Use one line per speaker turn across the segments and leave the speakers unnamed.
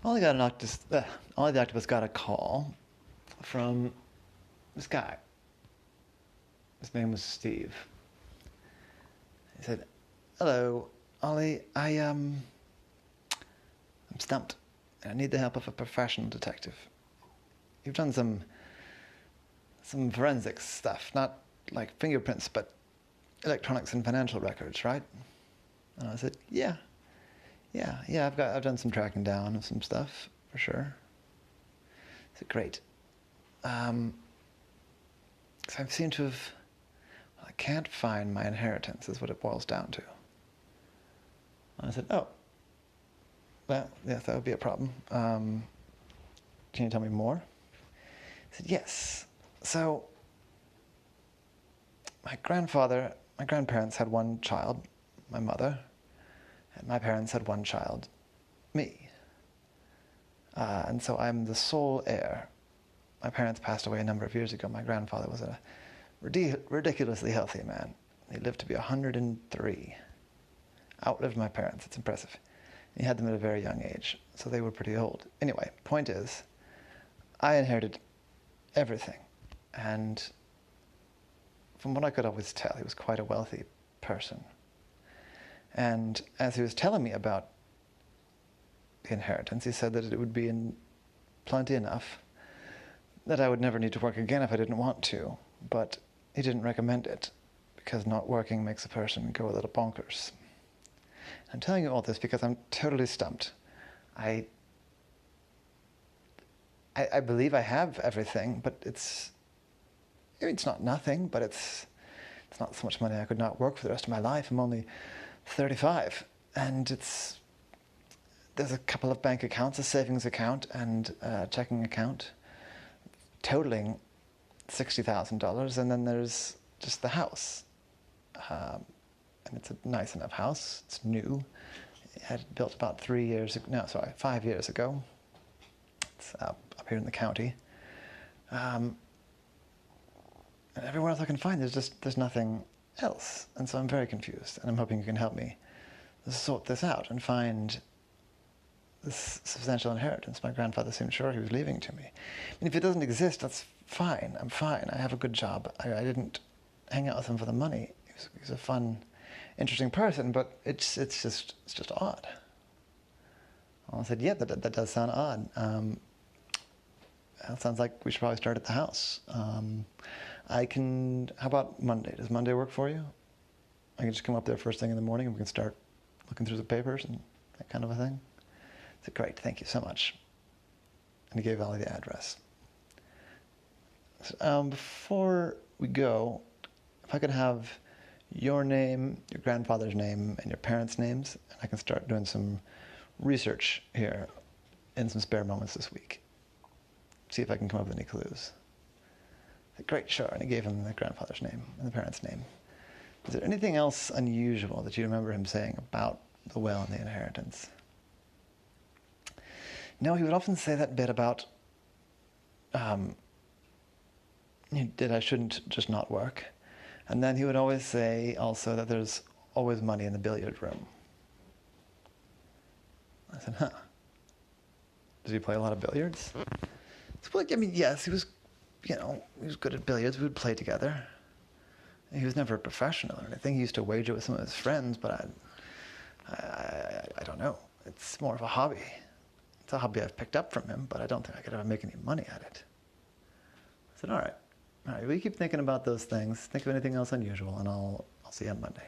Ollie got an octopus. Ollie the octopus got a call from this guy. His name was Steve. He said, "Hello, Ollie. I'm stumped. I need the help of a professional detective. You've done some forensics stuff, not like fingerprints, but electronics and financial records, right?" And I said, "Yeah. I've done some tracking down of some stuff for sure." I said, "Great. 'Cause I seem to have. I can't find my inheritance. Is what it boils down to." And I said, "Oh. Well, yes, that would be a problem. Can you tell me more?" He said, "Yes. So, my grandparents had one child, my mother, and my parents had one child, me. And so I'm the sole heir. My parents passed away a number of years ago. My grandfather was a ridiculously healthy man. He lived to be 103. Outlived my parents. It's impressive. He had them at a very young age, so they were pretty old. Anyway, point is, I inherited everything. And from what I could always tell, he was quite a wealthy person. And as he was telling me about the inheritance, he said that it would be plenty enough, that I would never need to work again if I didn't want to. But he didn't recommend it, because not working makes a person go a little bonkers. I'm telling you all this because I'm totally stumped. I believe I have everything, but it's not nothing, but it's not so much money I could not work for the rest of my life. I'm only 35, and there's a couple of bank accounts, a savings account and a checking account, totaling $60,000, and then there's just the house. And it's a nice enough house. It's new. It had built about 5 years ago. It's up here in the county. And everywhere else I can find, there's nothing else. And so I'm very confused, and I'm hoping you can help me sort this out and find this substantial inheritance my grandfather seemed sure he was leaving to me. I mean, if it doesn't exist, that's fine. I'm fine. I have a good job. I didn't hang out with him for the money. He was a fun, interesting person, but it's just odd. I said, "Yeah, that does sound odd. That sounds like we should probably start at the house. How about Monday? Does Monday work for you? I can just come up there first thing in the morning and we can start looking through the papers and that kind of a thing." I said, "Great, thank you so much." And he gave Ollie the address. So, before we go, if I could have your name, your grandfather's name, and your parents' names, and I can start doing some research here in some spare moments this week. See if I can come up with any clues. I said, "Great, sure." And he gave him the grandfather's name and the parents' name. Is there anything else unusual that you remember him saying about the will and the inheritance? No, he would often say that bit about that I shouldn't just not work. And then he would always say also that there's always money in the billiard room. I said, "Huh. Does he play a lot of billiards?" So, well, I mean, yes, he was good at billiards. We would play together. He was never a professional or anything. He used to wager with some of his friends, but I don't know. It's more of a hobby. It's a hobby I've picked up from him, but I don't think I could ever make any money at it. I said, all right, we keep thinking about those things. Think of anything else unusual, and I'll see you on Monday.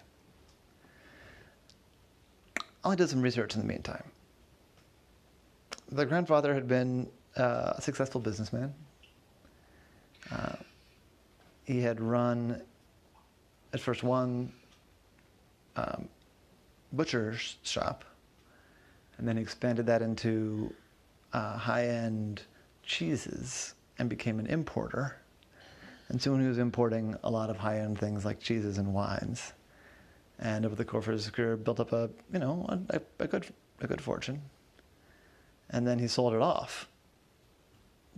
I did some research in the meantime. The grandfather had been a successful businessman. He had run, at first, one butcher's shop, and then he expanded that into high-end cheeses and became an importer. And soon he was importing a lot of high-end things like cheeses and wines. And over the course of his career, built up a good fortune. And then he sold it off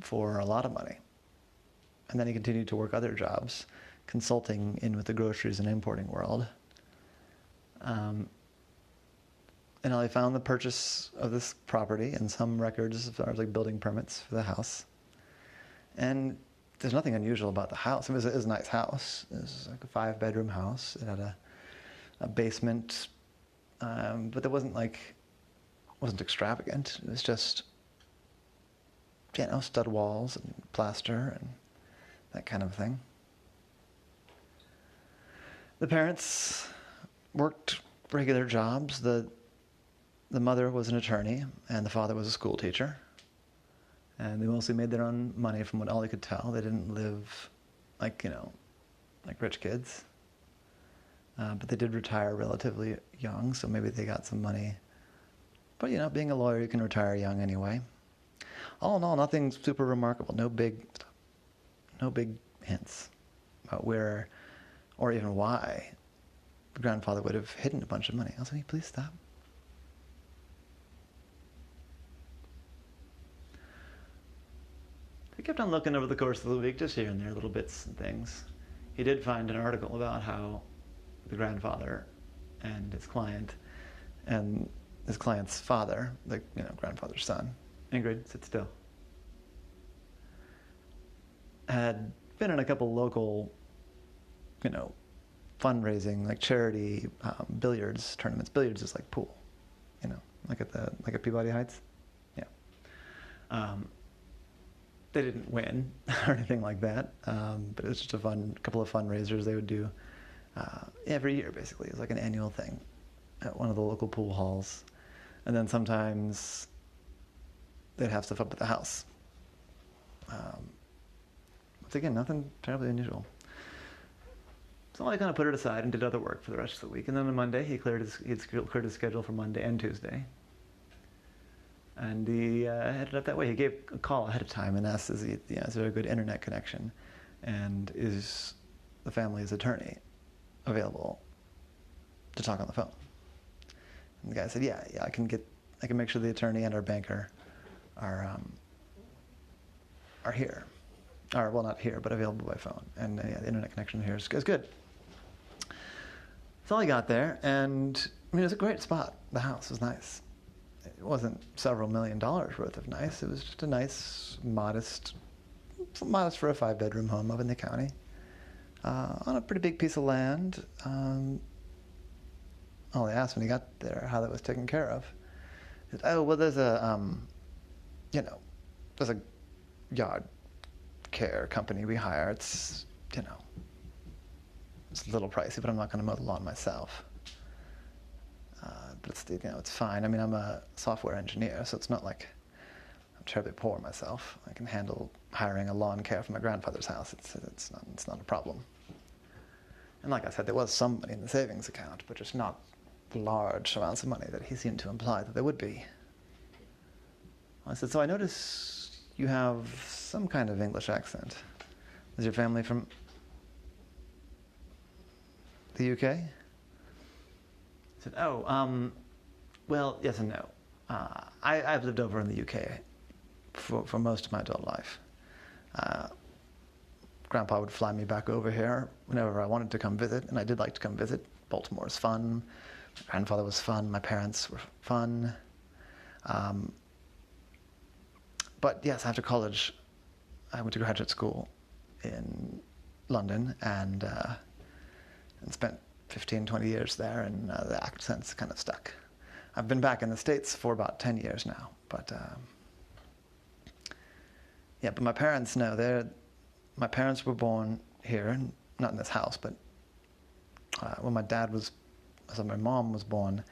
for a lot of money. And then he continued to work other jobs, consulting in with the groceries and importing world. And Ollie found the purchase of this property and some records as far as like building permits for the house. And there's nothing unusual about the house. It was a nice house. It was like a 5-bedroom house. It had a basement, but it wasn't extravagant. It was just, stud walls and plaster and that kind of thing. The parents worked regular jobs. The mother was an attorney and the father was a school teacher. And they mostly made their own money from what Ollie could tell. They didn't live like rich kids. But they did retire relatively young, so maybe they got some money. But, being a lawyer, you can retire young anyway. All in all, nothing super remarkable. No big hints about where or even why the grandfather would have hidden a bunch of money. Also, can you please stop? He kept on looking over the course of the week, just here and there, little bits and things. He did find an article about how the grandfather and his client and his client's father, the grandfather's son, Ingrid, sit still, had been in a couple local, fundraising, like charity billiards tournaments. Billiards is like pool, like at Peabody Heights. Yeah. They didn't win or anything like that, but it was just a couple of fundraisers they would do every year, basically. It was like an annual thing at one of the local pool halls. And then sometimes they'd have stuff up at the house. But again, nothing terribly unusual. So I kind of put it aside and did other work for the rest of the week. And then on Monday, he'd cleared his schedule for Monday and Tuesday. And he headed up that way. He gave a call ahead of time and asked, is there a good internet connection? And is the family's attorney available to talk on the phone? And the guy said, yeah, I can make sure the attorney and our banker are here. Well, not here, but available by phone. And the internet connection here is good. So I got there, and it was a great spot. The house was nice. It wasn't several $1 million worth of nice. It was just a nice, modest for a 5-bedroom home up in the county, on a pretty big piece of land. Ollie asked when he got there how that was taken care of. He said, "Oh, well, there's a yard care company we hire. It's it's a little pricey, but I'm not going to mow the lawn myself. But it's fine. I mean, I'm a software engineer, so it's not like I'm terribly poor myself. I can handle hiring a lawn care for my grandfather's house. It's not a problem." And like I said, there was some money in the savings account, but just not large amounts of money that he seemed to imply that there would be. I said, "So I notice you have some kind of English accent. Is your family from the UK?" I said, well, yes and no. I've lived over in the UK for most of my adult life. Grandpa would fly me back over here whenever I wanted to come visit, and I did like to come visit. Baltimore is fun. My grandfather was fun. My parents were fun. But yes, after college, I went to graduate school in London and spent 15, 20 years there, and the accent's kind of stuck. I've been back in the States for about 10 years now, but but my parents, my parents were born here, not in this house, but when my mom was born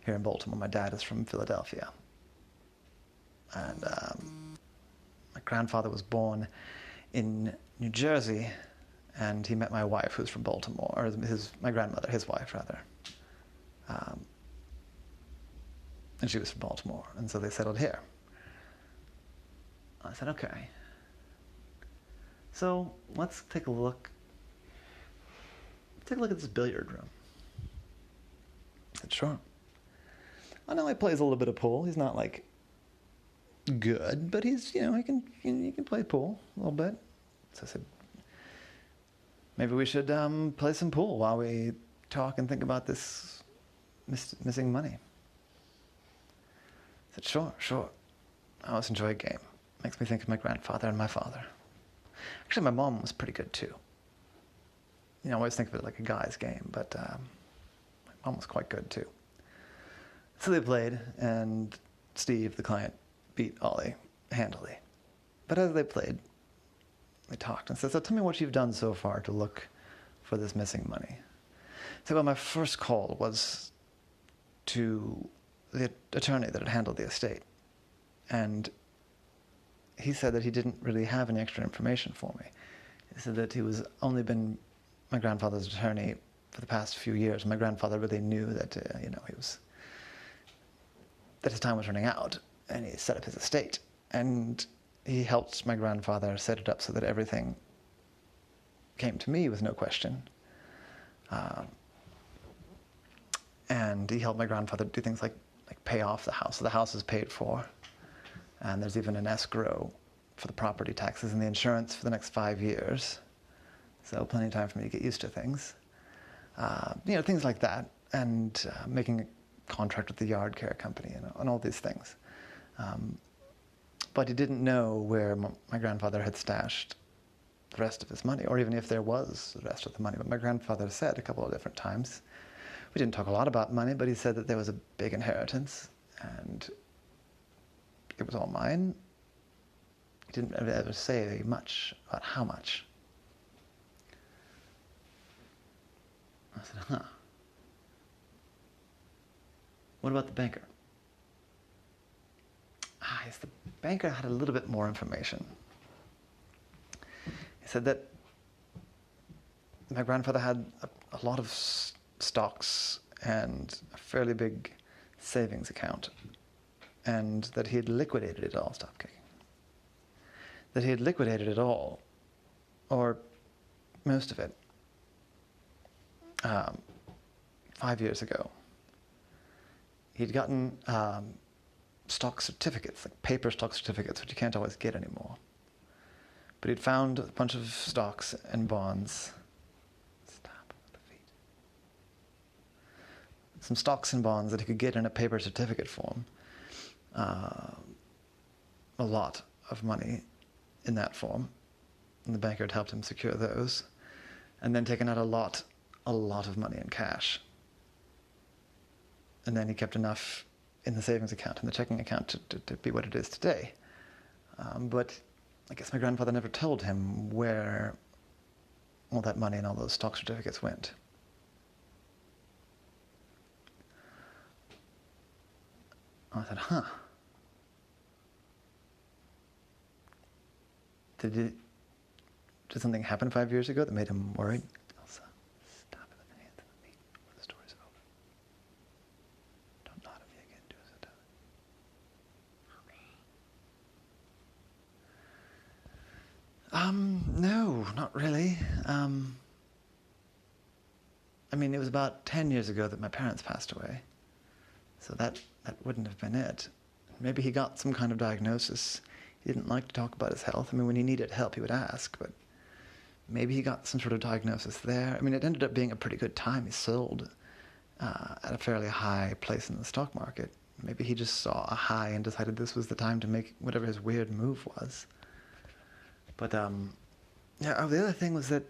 here in Baltimore. My dad is from Philadelphia. And my grandfather was born in New Jersey, and he met my wife, who's from Baltimore, or my grandmother, his wife, rather. And she was from Baltimore, and so they settled here. I said, okay. So let's take a look. Take a look at this billiard room. I said, sure. I know he plays a little bit of pool. He's not like good, but he's, he can play pool a little bit. So I said, maybe we should play some pool while we talk and think about this missing money. said, sure. I always enjoy a game. Makes me think of my grandfather and my father. Actually, my mom was pretty good too. I always think of it like a guy's game, but my mom was quite good too. So they played, and Steve, the client, beat Ollie handily. But as they played, they talked and said, so tell me what you've done so far to look for this missing money. So, well, my first call was to the attorney that had handled the estate. And he said that he didn't really have any extra information for me. He said that he was only been my grandfather's attorney for the past few years. My grandfather really knew that, that his time was running out, and he set up his estate. And he helped my grandfather set it up so that everything came to me with no question. And he helped my grandfather do things like pay off the house. So the house is paid for, and there's even an escrow for the property taxes and the insurance for the next 5 years. So plenty of time for me to get used to things. Things like that, and making a contract with the yard care company and all these things. But he didn't know where my grandfather had stashed the rest of his money, or even if there was the rest of the money. But my grandfather said a couple of different times, we didn't talk a lot about money, but he said that there was a big inheritance, and it was all mine. He didn't ever say much about how much. I said, What about the banker? Yes, the banker had a little bit more information. He said that my grandfather had a lot of stocks and a fairly big savings account, and that he had liquidated it all. Stop kicking. That he had liquidated it all, or most of it, 5 years ago. He'd gotten stock certificates, like paper stock certificates, which you can't always get anymore. But he'd found a bunch of stocks and bonds. Stop with the feet. Some stocks and bonds that he could get in a paper certificate form. A lot of money in that form. And the banker had helped him secure those. And then taken out a lot of money in cash. And then he kept enough in the savings account and the checking account to be what it is today. But I guess my grandfather never told him where all that money and all those stock certificates went. I said, Did something happen 5 years ago that made him worried? Elsa, stop it with the hands and the feet before the story's over. Don't nod at me again, do as I tell you. No, not really. It was about 10 years ago that my parents passed away. So that wouldn't have been it. Maybe he got some kind of diagnosis. He didn't like to talk about his health. When he needed help, he would ask, but maybe he got some sort of diagnosis there. It ended up being a pretty good time. He sold at a fairly high place in the stock market. Maybe he just saw a high and decided this was the time to make whatever his weird move was. But, the other thing was that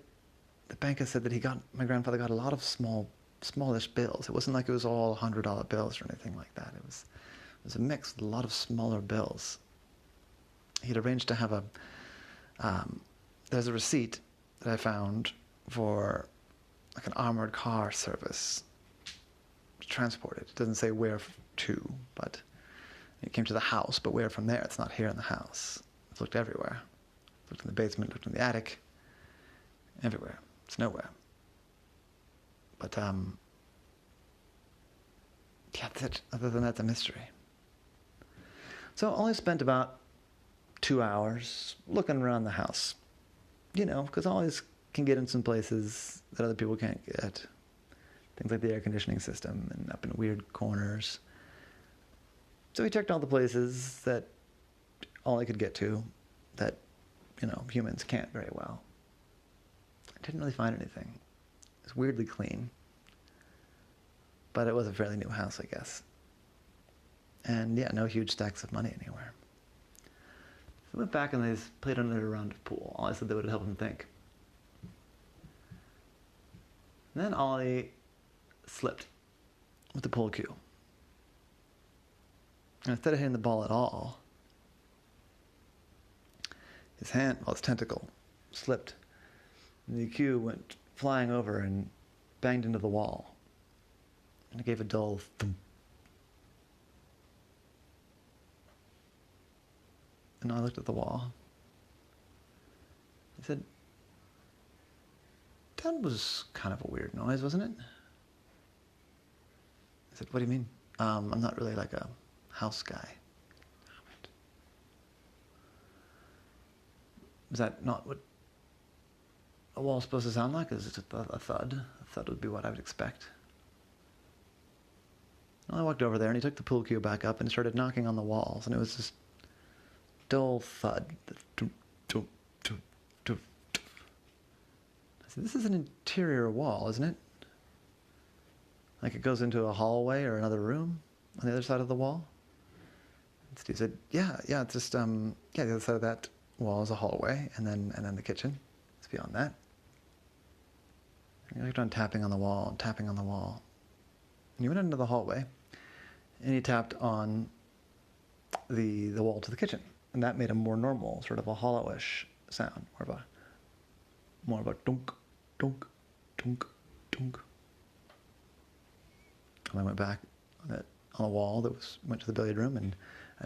the banker said that my grandfather got a lot of smallish bills. It wasn't like it was all $100 bills or anything like that. It was a mix with a lot of smaller bills. He'd arranged to have there's a receipt that I found for like an armored car service to transport it. It doesn't say where to, but it came to the house, but where from there? It's not here in the house. I've looked everywhere. Looked in the basement, looked in the attic, everywhere. It's nowhere. But, that's it. Other than that, it's a mystery. So I only spent about 2 hours looking around the house. Because I always can get in some places that other people can't get. Things like the air conditioning system and up in weird corners. So we checked all the places that all I could get to that, humans can't very well. I didn't really find anything. It was weirdly clean. But it was a fairly new house, I guess. And yeah, no huge stacks of money anywhere. So we went back and they played another round of pool. Ollie said that would help him think. And then Ollie slipped with the pool cue. And instead of hitting the ball at all, his tentacle, slipped. And the cue went flying over and banged into the wall. And it gave a dull thump. And I looked at the wall. I said, that was kind of a weird noise, wasn't it? I said, what do you mean? I'm not really like a house guy. Is that not what a wall's supposed to sound like? Is it a thud? A thud would be what I would expect. Well, I walked over there and he took the pool cue back up and started knocking on the walls, and it was just dull thud. I said, this is an interior wall, isn't it? Like it goes into a hallway or another room on the other side of the wall? And Steve said, yeah, it's just, the other side of that wall is a hallway, and then the kitchen is beyond that. And he kept on tapping on the wall and tapping on the wall. And he went into the hallway, and he tapped on the wall to the kitchen. And that made a more normal, sort of a hollowish sound, more of a dunk, dunk, dunk, dunk. And I went back on the wall that went to the billiard room and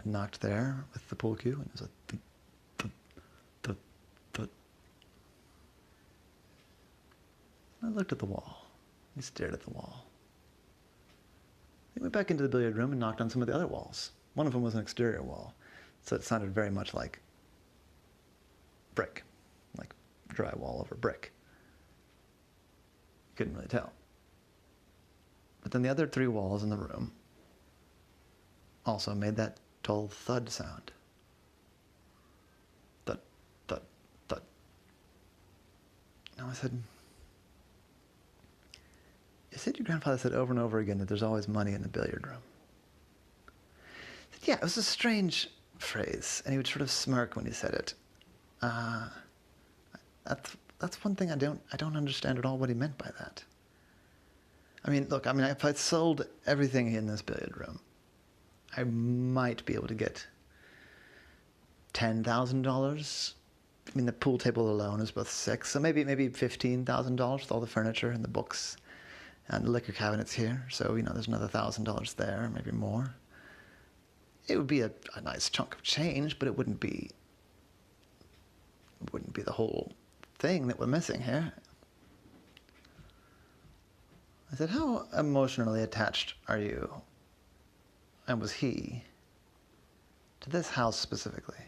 knocked there with the pool cue, and it was a thump, thump, thump, thump. I looked at the wall. He stared at the wall. He went back into the billiard room and knocked on some of the other walls. One of them was an exterior wall, so it sounded very much like brick, like drywall over brick. You couldn't really tell. But then the other three walls in the room also made that dull thud sound. Thud, thud, thud. Now I said, you said your grandfather said over and over again that there's always money in the billiard room. I said, yeah, it was a strange phrase, and he would sort of smirk when he said it. That's one thing I don't understand at all what he meant by that. I mean, look, if I sold everything in this billiard room, I might be able to get $10,000. I mean, the pool table alone is worth $6,000, so maybe $15,000 with all the furniture and the books and the liquor cabinets here. So, there's another $1,000 there, maybe more. It would be a nice chunk of change, but it wouldn't be the whole thing that we're missing here. I said, how emotionally attached are you, and was he, to this house specifically?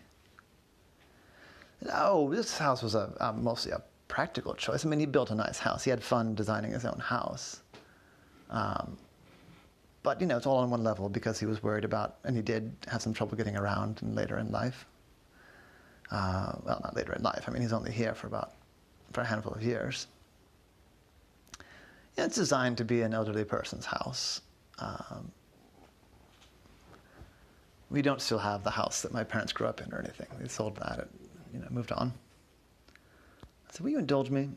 Oh, this house was mostly a practical choice. I mean, he built a nice house. He had fun designing his own house. But, it's all on one level because he was worried about, and he did have some trouble getting around later in life. Well, not later in life. I mean, he's only here for a handful of years. Yeah, it's designed to be an elderly person's house. We don't still have the house that my parents grew up in or anything. They sold that and, moved on. I said, will you indulge me?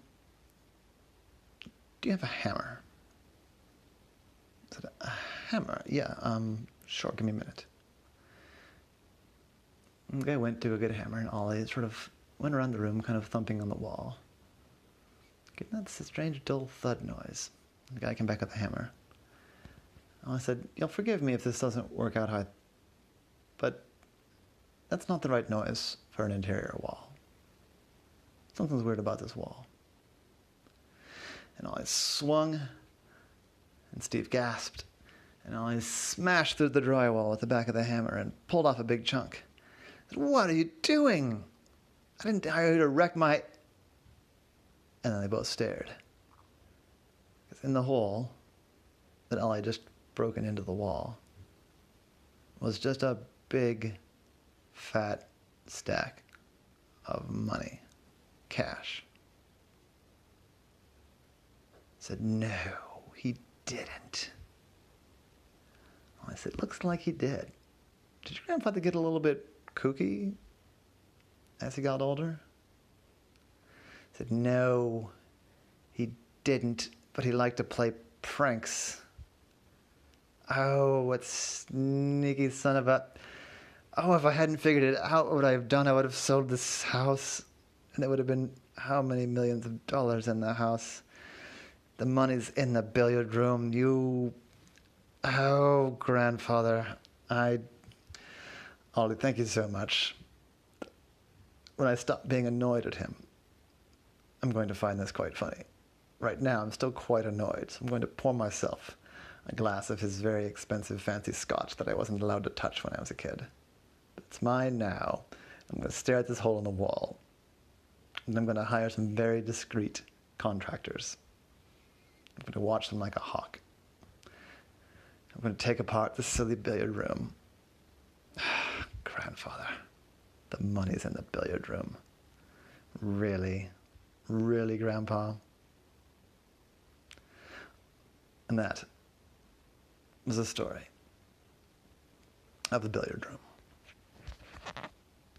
Do you have a hammer? I said, a hammer? Yeah, sure, give me a minute. And the guy went to go get a hammer, and Ollie sort of went around the room, kind of thumping on the wall. Getting that strange, dull thud noise. The guy came back with the hammer. And I said, you'll forgive me if this doesn't work out but that's not the right noise for an interior wall. Something's weird about this wall. And Ollie swung, and Steve gasped, and Ollie smashed through the drywall with the back of the hammer and pulled off a big chunk. I said, what are you doing? I didn't hire you to wreck my... And then they both stared. Because in the hole that Ollie just broken into the wall was just a big, fat stack of money, cash. I said, no, he didn't. I said, looks like he did. Did your grandfather get a little bit kooky as he got older? I said, no, he didn't, but he liked to play pranks. Oh, what sneaky son of a... Oh, if I hadn't figured it out, what would I have done? I would have sold this house, and it would have been how many millions of dollars in the house? The money's in the billiard room. Oh, grandfather, Ollie, thank you so much. When I stop being annoyed at him, I'm going to find this quite funny. Right now, I'm still quite annoyed, so I'm going to pour myself a glass of his very expensive fancy scotch that I wasn't allowed to touch when I was a kid. But it's mine now. I'm going to stare at this hole in the wall. And I'm going to hire some very discreet contractors. I'm going to watch them like a hawk. I'm going to take apart the silly billiard room. Grandfather, the money's in the billiard room. Really? Really, Grandpa? And that was the story of the billiard room.